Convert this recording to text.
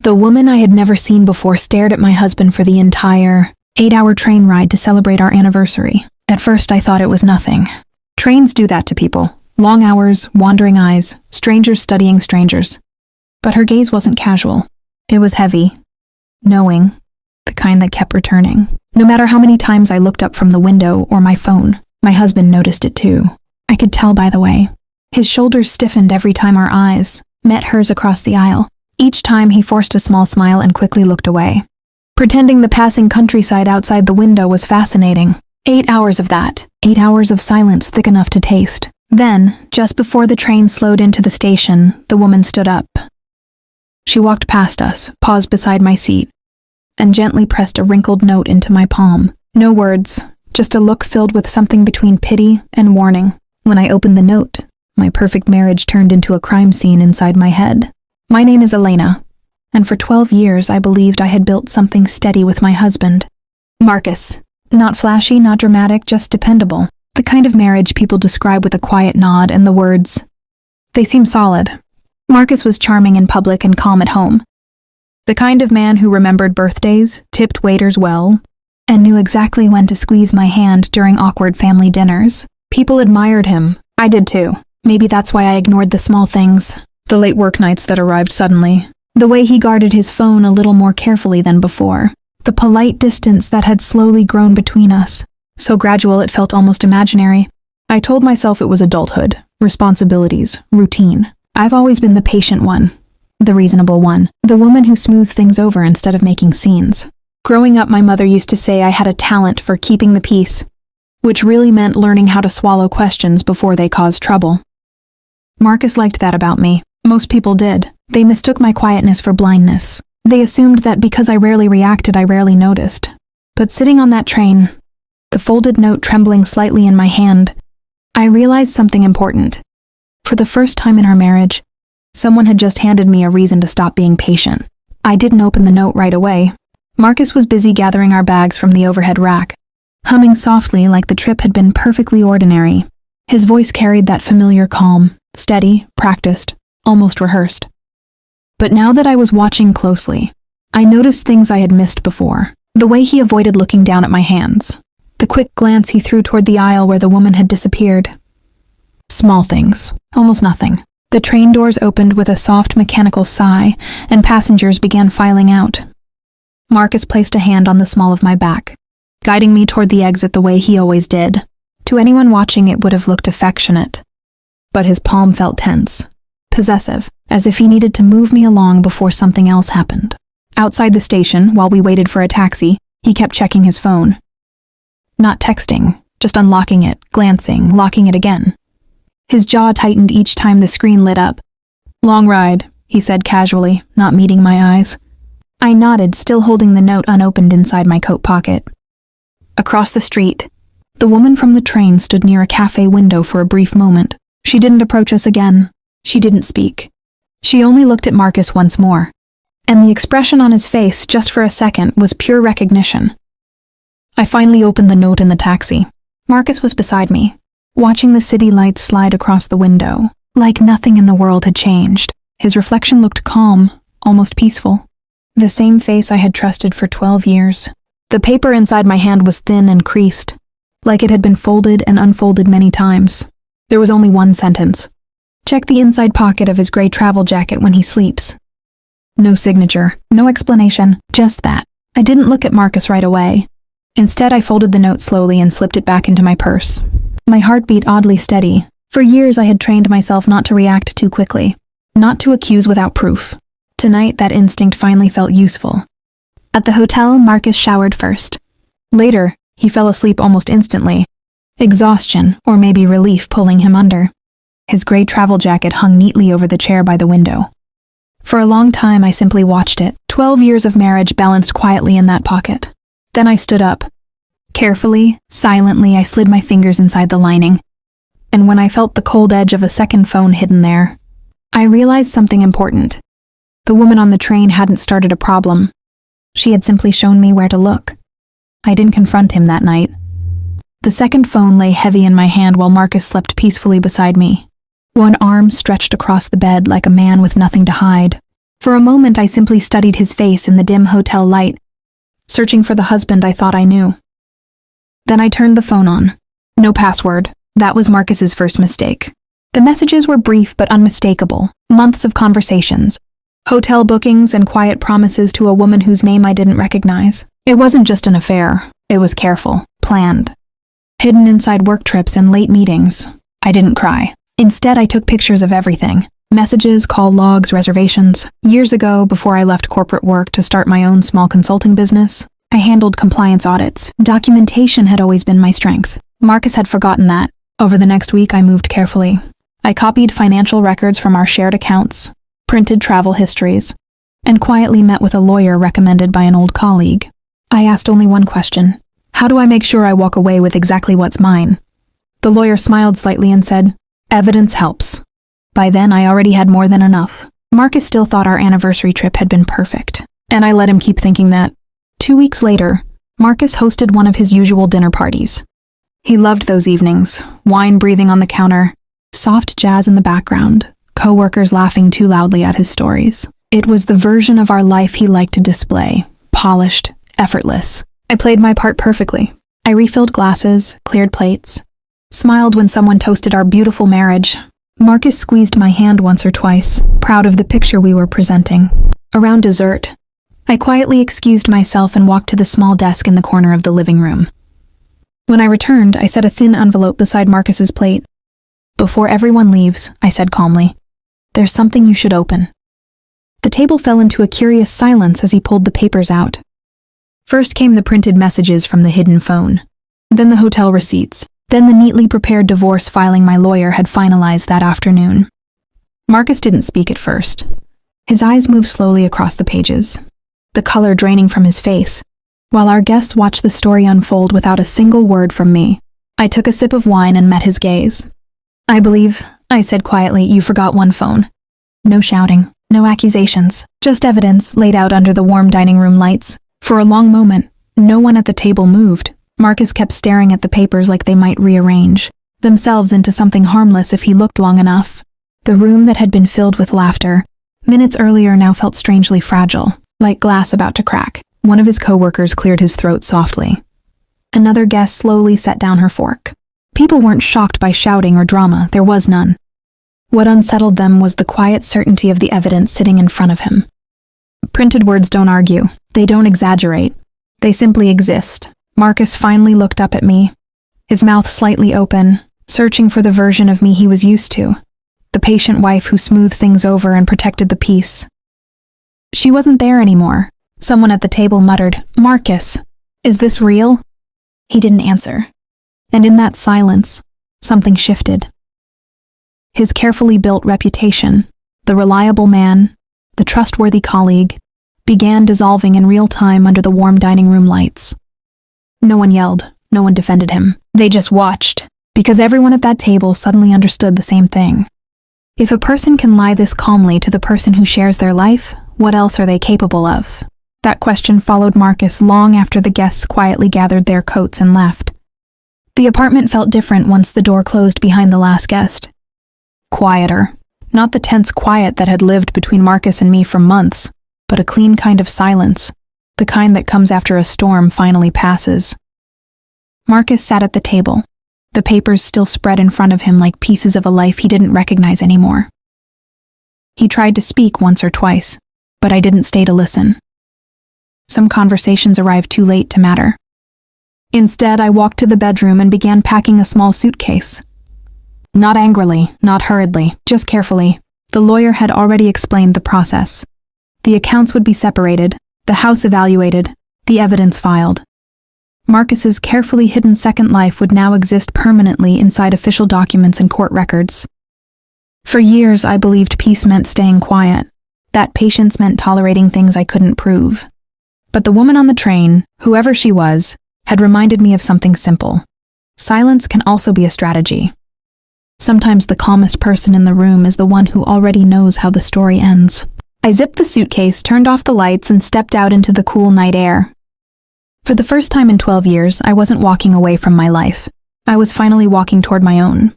The woman I had never seen before stared at my husband for the entire 8-hour train ride to celebrate our anniversary. At first, I thought it was nothing. Trains do that to people. Long hours, wandering eyes, strangers studying strangers. But her gaze wasn't casual. It was heavy, knowing, the kind that kept returning. No matter how many times I looked up from the window or my phone, my husband noticed it too. I could tell by the way. His shoulders stiffened every time our eyes met hers across the aisle. Each time he forced a small smile and quickly looked away, pretending the passing countryside outside the window was fascinating. 8 hours of that, 8 hours of silence thick enough to taste. Then, just before the train slowed into the station, the woman stood up. She walked past us, paused beside my seat, and gently pressed a wrinkled note into my palm. No words, just a look filled with something between pity and warning. When I opened the note, my perfect marriage turned into a crime scene inside my head. My name is Elena, and for 12 years I believed I had built something steady with my husband. Marcus. Not flashy, not dramatic, just dependable. The kind of marriage people describe with a quiet nod and the words, "They seem solid." Marcus was charming in public and calm at home. The kind of man who remembered birthdays, tipped waiters well, and knew exactly when to squeeze my hand during awkward family dinners. People admired him. I did too. Maybe that's why I ignored the small things. The late work nights that arrived suddenly. The way he guarded his phone a little more carefully than before. The polite distance that had slowly grown between us. So gradual it felt almost imaginary. I told myself it was adulthood, responsibilities, routine. I've always been the patient one, the reasonable one, the woman who smooths things over instead of making scenes. Growing up, my mother used to say I had a talent for keeping the peace, which really meant learning how to swallow questions before they caused trouble. Marcus liked that about me. Most people did. They mistook my quietness for blindness. They assumed that because I rarely reacted, I rarely noticed. But sitting on that train, the folded note trembling slightly in my hand, I realized something important. For the first time in our marriage, someone had just handed me a reason to stop being patient. I didn't open the note right away. Marcus was busy gathering our bags from the overhead rack, humming softly like the trip had been perfectly ordinary. His voice carried that familiar calm, steady, practiced, almost rehearsed. But now that I was watching closely, I noticed things I had missed before. The way he avoided looking down at my hands. The quick glance he threw toward the aisle where the woman had disappeared. Small things, almost nothing. The train doors opened with a soft mechanical sigh, and passengers began filing out. Marcus placed a hand on the small of my back, guiding me toward the exit the way he always did. To anyone watching, it would have looked affectionate. But his palm felt tense, possessive, as if he needed to move me along before something else happened. Outside the station, while we waited for a taxi, he kept checking his phone. Not texting, just unlocking it, glancing, locking it again. His jaw tightened each time the screen lit up. "Long ride," he said casually, not meeting my eyes. I nodded, still holding the note unopened inside my coat pocket. Across the street, the woman from the train stood near a cafe window for a brief moment. She didn't approach us again. She didn't speak. She only looked at Marcus once more, and the expression on his face, just for a second, was pure recognition. I finally opened the note in the taxi. Marcus was beside me, watching the city lights slide across the window, like nothing in the world had changed. His reflection looked calm, almost peaceful. The same face I had trusted for 12 years. The paper inside my hand was thin and creased, like it had been folded and unfolded many times. There was only one sentence. Check the inside pocket of his gray travel jacket when he sleeps. No signature, no explanation, just that. I didn't look at Marcus right away. Instead, I folded the note slowly and slipped it back into my purse. My heart beat oddly steady. For years, I had trained myself not to react too quickly, not to accuse without proof. Tonight, that instinct finally felt useful. At the hotel, Marcus showered first. Later, he fell asleep almost instantly, exhaustion or maybe relief pulling him under. His gray travel jacket hung neatly over the chair by the window. For a long time, I simply watched it. 12 years of marriage balanced quietly in that pocket. Then I stood up. Carefully, silently, I slid my fingers inside the lining. And when I felt the cold edge of a second phone hidden there, I realized something important. The woman on the train hadn't started a problem. She had simply shown me where to look. I didn't confront him that night. The second phone lay heavy in my hand while Marcus slept peacefully beside me. One arm stretched across the bed like a man with nothing to hide. For a moment, I simply studied his face in the dim hotel light, searching for the husband I thought I knew. Then I turned the phone on. No password. That was Marcus's first mistake. The messages were brief but unmistakable. Months of conversations, hotel bookings, and quiet promises to a woman whose name I didn't recognize. It wasn't just an affair. It was careful, planned, hidden inside work trips and late meetings. I didn't cry. Instead, I took pictures of everything. Messages, call logs, reservations. Years ago, before I left corporate work to start my own small consulting business, I handled compliance audits. Documentation had always been my strength. Marcus had forgotten that. Over the next week, I moved carefully. I copied financial records from our shared accounts, printed travel histories, and quietly met with a lawyer recommended by an old colleague. I asked only one question. How do I make sure I walk away with exactly what's mine? The lawyer smiled slightly and said, "Evidence helps." By then, I already had more than enough. Marcus still thought our anniversary trip had been perfect, and I let him keep thinking that. 2 weeks later, Marcus hosted one of his usual dinner parties. He loved those evenings, wine breathing on the counter, soft jazz in the background, co-workers laughing too loudly at his stories. It was the version of our life he liked to display, polished, effortless. I played my part perfectly. I refilled glasses, cleared plates, smiled when someone toasted our beautiful marriage. Marcus squeezed my hand once or twice, proud of the picture we were presenting. Around dessert, I quietly excused myself and walked to the small desk in the corner of the living room. When I returned, I set a thin envelope beside Marcus's plate. "Before everyone leaves," I said calmly, "there's something you should open." The table fell into a curious silence as he pulled the papers out. First came the printed messages from the hidden phone, then the hotel receipts, then the neatly prepared divorce filing my lawyer had finalized that afternoon. Marcus didn't speak at first. His eyes moved slowly across the pages, the color draining from his face, while our guests watched the story unfold without a single word from me. I took a sip of wine and met his gaze. "I believe," I said quietly, "you forgot one phone." No shouting, no accusations, just evidence laid out under the warm dining room lights. For a long moment, no one at the table moved. Marcus kept staring at the papers like they might rearrange themselves into something harmless if he looked long enough. The room that had been filled with laughter minutes earlier now felt strangely fragile, like glass about to crack. One of his co-workers cleared his throat softly. Another guest slowly set down her fork. People weren't shocked by shouting or drama. There was none. What unsettled them was the quiet certainty of the evidence sitting in front of him. Printed words don't argue. They don't exaggerate. They simply exist. Marcus finally looked up at me, his mouth slightly open, searching for the version of me he was used to, the patient wife who smoothed things over and protected the peace. She wasn't there anymore. Someone at the table muttered, "Marcus, is this real?" He didn't answer. And in that silence, something shifted. His carefully built reputation, the reliable man, the trustworthy colleague, began dissolving in real time under the warm dining room lights. No one yelled, no one defended him. They just watched, because everyone at that table suddenly understood the same thing. If a person can lie this calmly to the person who shares their life, what else are they capable of? That question followed Marcus long after the guests quietly gathered their coats and left. The apartment felt different once the door closed behind the last guest. Quieter. Not the tense quiet that had lived between Marcus and me for months, but a clean kind of silence, the kind that comes after a storm finally passes. Marcus sat at the table, the papers still spread in front of him like pieces of a life he didn't recognize anymore. He tried to speak once or twice, but I didn't stay to listen. Some conversations arrived too late to matter. Instead, I walked to the bedroom and began packing a small suitcase. Not angrily, not hurriedly, just carefully. The lawyer had already explained the process. The accounts would be separated, the house evaluated, the evidence filed. Marcus's carefully hidden second life would now exist permanently inside official documents and court records. For years, I believed peace meant staying quiet, that patience meant tolerating things I couldn't prove. But the woman on the train, whoever she was, had reminded me of something simple. Silence can also be a strategy. Sometimes the calmest person in the room is the one who already knows how the story ends. I zipped the suitcase, turned off the lights, and stepped out into the cool night air. For the first time in 12 years, I wasn't walking away from my life. I was finally walking toward my own.